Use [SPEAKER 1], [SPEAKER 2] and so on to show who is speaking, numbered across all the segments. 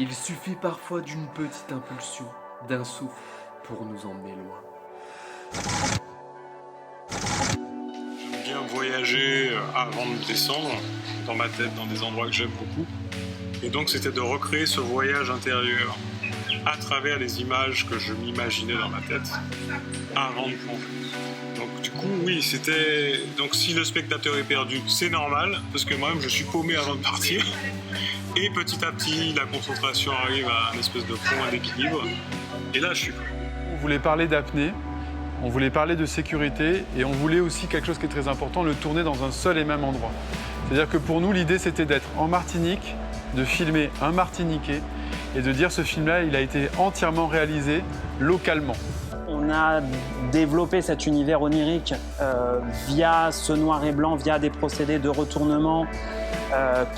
[SPEAKER 1] Il suffit parfois d'une petite impulsion, d'un souffle, pour nous emmener loin.
[SPEAKER 2] J'aime bien voyager avant de descendre, dans ma tête, dans des endroits que j'aime beaucoup. Et donc c'était de recréer ce voyage intérieur à travers les images que je m'imaginais dans ma tête avant de plonger. Donc du coup, oui, c'était... Donc si le spectateur est perdu, c'est normal, parce que moi-même je suis paumé avant de partir. Et petit à petit, la concentration arrive à une espèce de point d'équilibre. Et là, je suis prêt.
[SPEAKER 3] On voulait parler d'apnée, on voulait parler de sécurité et on voulait aussi quelque chose qui est très important, le tourner dans un seul et même endroit. C'est-à-dire que pour nous, l'idée, c'était d'être en Martinique, de filmer un Martiniquais et de dire ce film-là, il a été entièrement réalisé localement.
[SPEAKER 4] On a développé cet univers onirique via ce noir et blanc, via des procédés de retournement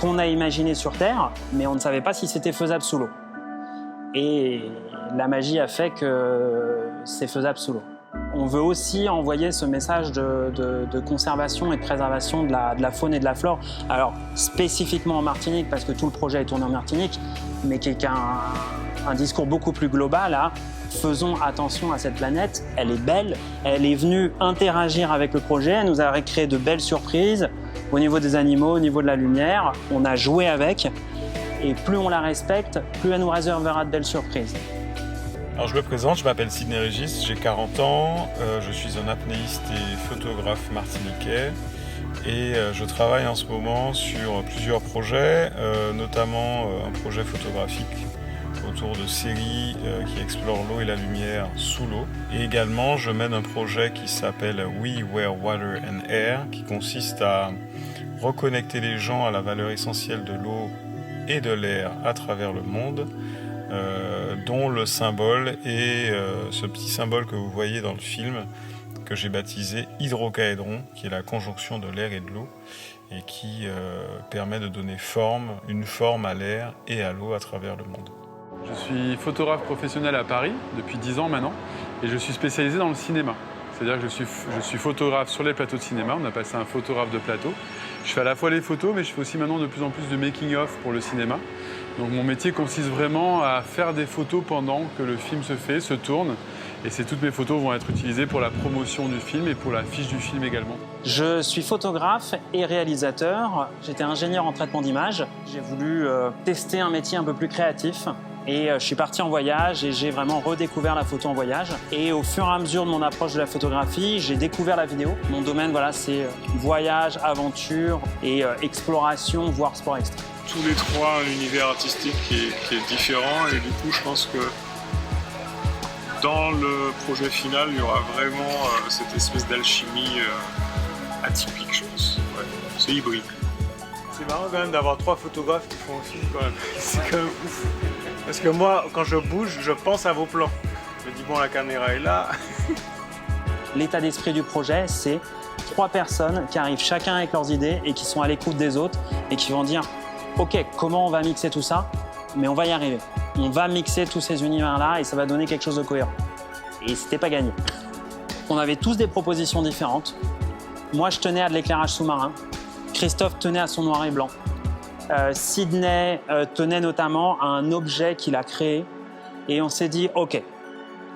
[SPEAKER 4] qu'on a imaginés sur Terre, mais on ne savait pas si c'était faisable sous l'eau. Et la magie a fait que c'est faisable sous l'eau. On veut aussi envoyer ce message de conservation et de préservation de la faune et de la flore. Alors, spécifiquement en Martinique, parce que tout le projet est tourné en Martinique, mais qui est un discours beaucoup plus global à faisons attention à cette planète, elle est belle, elle est venue interagir avec le projet, elle nous a créé de belles surprises au niveau des animaux, au niveau de la lumière, on a joué avec, et plus on la respecte, plus elle nous réservera de belles surprises.
[SPEAKER 2] Alors je me présente, je m'appelle Sidney Régis, j'ai 40 ans, je suis un apnéiste et photographe martiniquais et je travaille en ce moment sur plusieurs projets, notamment un projet photographique autour de séries qui explorent l'eau et la lumière sous l'eau. Et également, je mène un projet qui s'appelle We Were Water and Air, qui consiste à reconnecter les gens à la valeur essentielle de l'eau et de l'air à travers le monde, dont le symbole est ce petit symbole que vous voyez dans le film, que j'ai baptisé hydrocaédron, qui est la conjonction de l'air et de l'eau, et qui permet de donner une forme à l'air et à l'eau à travers le monde.
[SPEAKER 3] Je suis photographe professionnel à Paris depuis 10 ans maintenant et je suis spécialisé dans le cinéma. C'est-à-dire que je suis photographe sur les plateaux de cinéma, on appelle ça un photographe de plateau. Je fais à la fois les photos, mais je fais aussi maintenant de plus en plus de making-of pour le cinéma. Donc mon métier consiste vraiment à faire des photos pendant que le film se fait, se tourne. Et toutes mes photos vont être utilisées pour la promotion du film et pour la fiche du film également.
[SPEAKER 4] Je suis photographe et réalisateur. J'étais ingénieur en traitement d'image. J'ai voulu tester un métier un peu plus créatif. Et je suis parti en voyage et j'ai vraiment redécouvert la photo en voyage. Et au fur et à mesure de mon approche de la photographie, j'ai découvert la vidéo. Mon domaine, voilà, c'est voyage, aventure et exploration, voire sport extrême.
[SPEAKER 2] Tous les trois, un univers artistique qui est différent et du coup, je pense que dans le projet final, il y aura vraiment cette espèce d'alchimie atypique, je pense. Ouais, c'est hybride.
[SPEAKER 5] C'est marrant quand même d'avoir 3 photographes qui font un film quand même. C'est quand même ouf. Parce que moi, quand je bouge, je pense à vos plans. Je me dis, bon, la caméra est là.
[SPEAKER 4] L'état d'esprit du projet, c'est 3 personnes qui arrivent chacun avec leurs idées et qui sont à l'écoute des autres et qui vont dire « Ok, comment on va mixer tout ça ? Mais on va y arriver. On va mixer tous ces univers-là et ça va donner quelque chose de cohérent. » Et c'était pas gagné. On avait tous des propositions différentes. Moi, je tenais à de l'éclairage sous-marin. Christophe tenait à son noir et blanc. Sidney tenait notamment à un objet qu'il a créé et on s'est dit ok,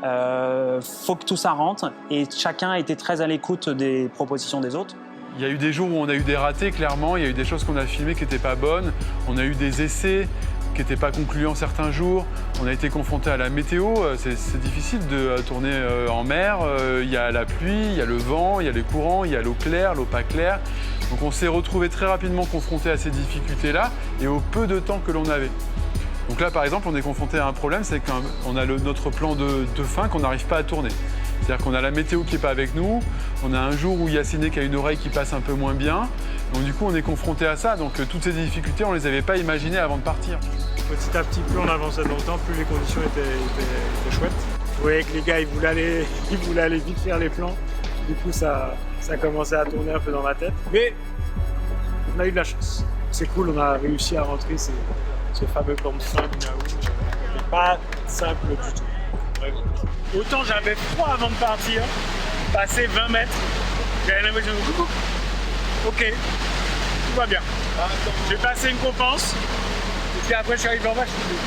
[SPEAKER 4] faut que tout ça rentre et chacun était très à l'écoute des propositions des autres.
[SPEAKER 3] Il y a eu des jours où on a eu des ratés, clairement, il y a eu des choses qu'on a filmées qui n'étaient pas bonnes, on a eu des essais qui n'étaient pas concluants certains jours, on a été confronté à la météo, c'est difficile de tourner en mer, il y a la pluie, il y a le vent, il y a les courants, il y a l'eau claire, l'eau pas claire. Donc on s'est retrouvé très rapidement confronté à ces difficultés-là et au peu de temps que l'on avait. Donc là, par exemple, on est confronté à un problème, c'est qu'on a notre plan de fin qu'on n'arrive pas à tourner. C'est-à-dire qu'on a la météo qui n'est pas avec nous, on a un jour où il y a Sidney qui a une oreille qui passe un peu moins bien. Donc du coup, on est confronté à ça. Donc toutes ces difficultés, on ne les avait pas imaginées avant de partir.
[SPEAKER 5] Petit à petit, plus on avançait dans le temps, plus les conditions étaient chouettes. Vous voyez que les gars, ils voulaient aller vite faire les plans. Du coup, ça commençait à tourner un peu dans ma tête. Mais on a eu de la chance. C'est cool, on a réussi à rentrer ce fameux camp de fin du Naou. C'était pas simple du tout. Vraiment. Autant j'avais froid avant de partir, passer 20 mètres, j'avais l'impression de ok, tout va bien. J'ai passé une compense, et puis après je suis arrivé en bas, je suis dit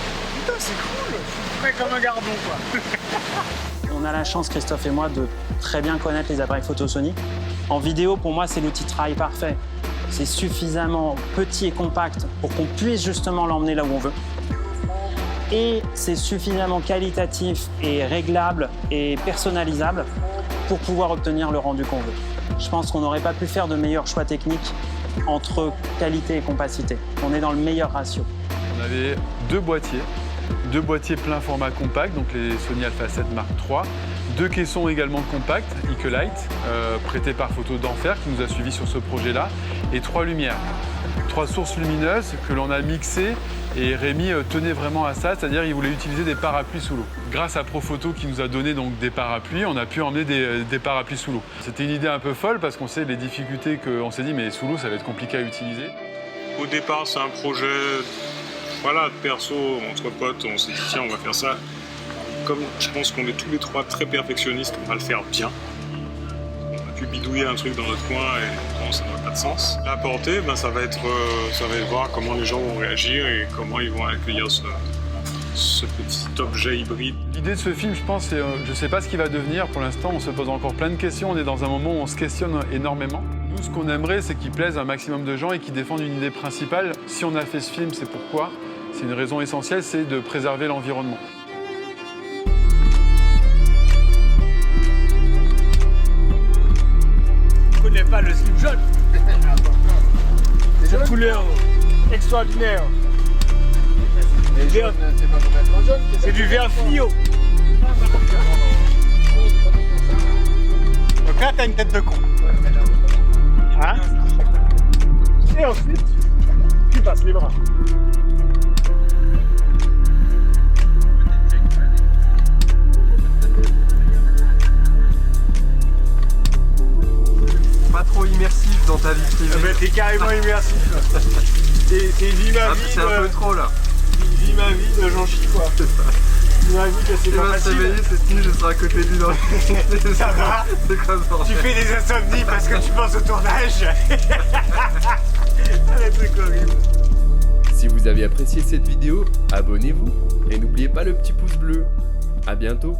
[SPEAKER 5] putain, c'est cool. Je suis prêt comme un gardon, quoi.
[SPEAKER 4] On a la chance, Christophe et moi, de très bien connaître les appareils photo Sony. En vidéo, pour moi, c'est l'outil de travail parfait. C'est suffisamment petit et compact pour qu'on puisse justement l'emmener là où on veut. Et c'est suffisamment qualitatif et réglable et personnalisable pour pouvoir obtenir le rendu qu'on veut. Je pense qu'on n'aurait pas pu faire de meilleurs choix techniques entre qualité et compacité. On est dans le meilleur ratio.
[SPEAKER 3] On avait deux boîtiers plein format compact, donc les Sony Alpha 7 Mark III, deux caissons également compacts, Ecolite, prêtés par Photo d'Enfer, qui nous a suivis sur ce projet-là, et 3 lumières. 3 sources lumineuses que l'on a mixées, et Rémi tenait vraiment à ça, c'est-à-dire qu'il voulait utiliser des parapluies sous l'eau. Grâce à Profoto qui nous a donné donc des parapluies, on a pu emmener des parapluies sous l'eau. C'était une idée un peu folle parce qu'on sait les difficultés qu'on s'est dit, mais sous l'eau ça va être compliqué à utiliser.
[SPEAKER 2] Au départ, c'est un projet voilà, perso, entre potes, on s'est dit tiens, on va faire ça. Comme je pense qu'on est tous les trois très perfectionnistes, on va le faire bien. On a pu bidouiller un truc dans notre coin et non, ça n'a pas de sens. La portée, ben, ça va être voir comment les gens vont réagir et comment ils vont accueillir ce petit objet hybride.
[SPEAKER 3] L'idée de ce film, je pense, c'est, je ne sais pas ce qu'il va devenir. Pour l'instant, on se pose encore plein de questions. On est dans un moment où on se questionne énormément. Nous, ce qu'on aimerait, c'est qu'il plaise à un maximum de gens et qu'ils défendent une idée principale. Si on a fait ce film, c'est pourquoi? C'est une raison essentielle, c'est de préserver l'environnement.
[SPEAKER 5] Je connais pas le slip jaune. C'est une couleur extraordinaire. C'est du vert fluo. Donc là, t'as une tête de con. Hein? Et ensuite, tu passes les bras.
[SPEAKER 1] Pas trop immersif dans ta vie privée.
[SPEAKER 5] Ah ben, t'es carrément immersif. C'est vie ma vie.
[SPEAKER 1] C'est un peu trop là.
[SPEAKER 5] Vis ma vie de Jean-Chi, quoi. Vis ma vie que c'est pas facile.
[SPEAKER 1] cette nuit, je serai à côté de lui dans le...
[SPEAKER 5] Ça va?
[SPEAKER 1] C'est comme ça.
[SPEAKER 5] Tu fais des insomnies parce que tu penses au tournage. Ah, les trucs horribles.
[SPEAKER 6] Si vous avez apprécié cette vidéo, abonnez-vous et n'oubliez pas le petit pouce bleu. À bientôt.